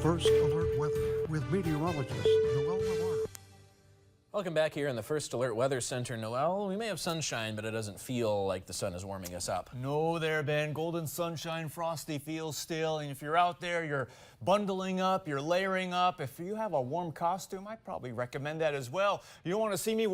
First Alert Weather with meteorologist Noel. Welcome back here in the First Alert Weather Center, Noel. We may have sunshine, but it doesn't feel like the sun is warming us up. No there, Ben. Golden sunshine, frosty feels still. And if you're out there, you're bundling up, you're layering up. If you have a warm costume, I'd probably recommend that as well. You don't want to see me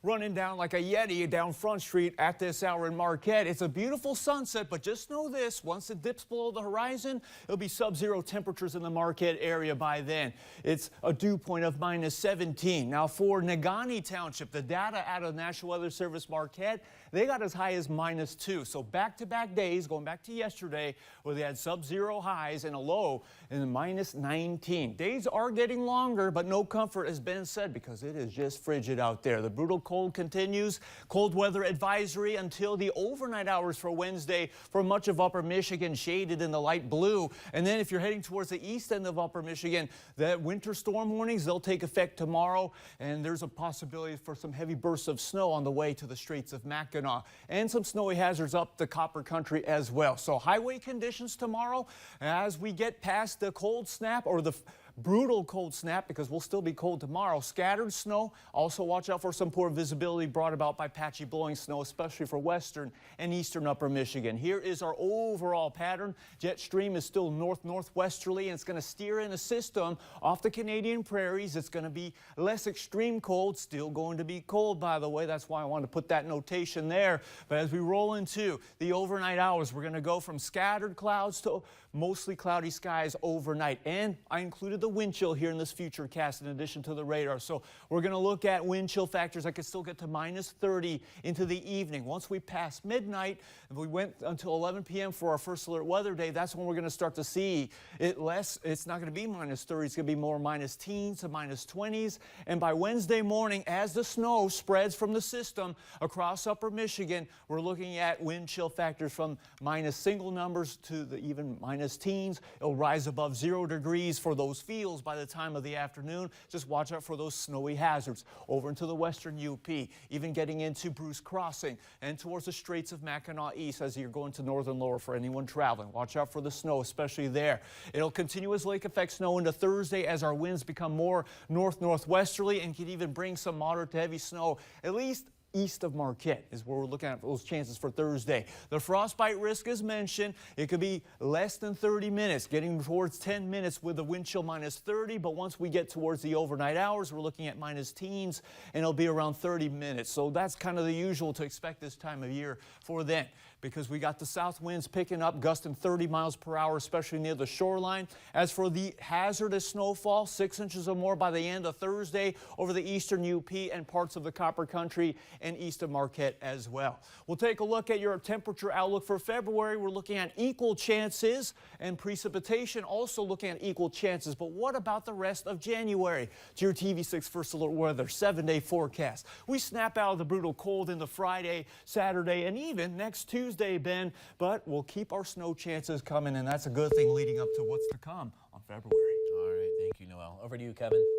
running down like a Yeti down Front Street at this hour in Marquette. It's a beautiful sunset, but just know this, once it dips below the horizon, it'll be sub-zero temperatures in the Marquette area by then. It's a dew point of -17. Now for Negaunee Township, the data out of National Weather Service Marquette, they got as high as -2. So back-to-back days, going back to yesterday, where they had sub-zero highs and a low in the -19. Days are getting longer, but no comfort, as Ben said, because it is just frigid out there. The brutal cold continues. Cold weather advisory until the overnight hours for Wednesday for much of Upper Michigan, shaded in the light blue. And then if you're heading towards the east end of Upper Michigan, the winter storm warnings, they'll take effect tomorrow, and there's a possibility for some heavy bursts of snow on the way to the Straits of Mackinac, and some snowy hazards up the Copper Country as well. So highway conditions tomorrow as we get past the cold snap, or the brutal cold snap, because we'll still be cold tomorrow. Scattered snow. Also watch out for some poor visibility brought about by patchy blowing snow, especially for western and eastern Upper Michigan. Here is our overall pattern. Jet stream is still north-northwesterly, and it's going to steer in a system off the Canadian prairies. It's going to be less extreme cold, still going to be cold, by the way. That's why I wanted to put that notation there. But as we roll into the overnight hours, we're going to go from scattered clouds to mostly cloudy skies overnight. And I included the wind chill here in this future cast in addition to the radar. So we're going to look at wind chill factors that could still get to -30 into the evening. Once we pass midnight, if we went until 11 p.m. for our First Alert Weather Day, that's when we're going to start to see it less. It's not going to be -30. It's going to be more -teens to -20s. And by Wednesday morning, as the snow spreads from the system across Upper Michigan, we're looking at wind chill factors from -single numbers to the even -teens. It'll rise above 0 degrees for those fields by the time of the afternoon. Just watch out for those snowy hazards over into the western UP, even getting into Bruce Crossing and towards the Straits of Mackinac East as you're going to northern lower for anyone traveling. Watch out for the snow, especially there. It'll continue as lake effect snow into Thursday as our winds become more north-northwesterly and can even bring some moderate to heavy snow, at least east of Marquette is where we're looking at those chances for Thursday. The frostbite risk, as mentioned, it could be less than 30 minutes, getting towards 10 minutes with the wind chill -30. But once we get towards the overnight hours, we're looking at -teens, and it'll be around 30 minutes. So that's kind of the usual to expect this time of year for then, because we got the south winds picking up, gusting 30 miles per hour, especially near the shoreline. As for the hazardous snowfall, 6 inches or more by the end of Thursday over the eastern UP and parts of the Copper Country and east of Marquette as well. We'll take a look at your temperature outlook for February. We're looking at equal chances, and precipitation also looking at equal chances. But what about the rest of January? To your TV6 First Alert Weather 7-day forecast. We snap out of the brutal cold into Friday, Saturday, and even next Tuesday, Ben, but we'll keep our snow chances coming, and that's a good thing leading up to what's to come on February. All right, thank you, Noel. Over to you, Kevin.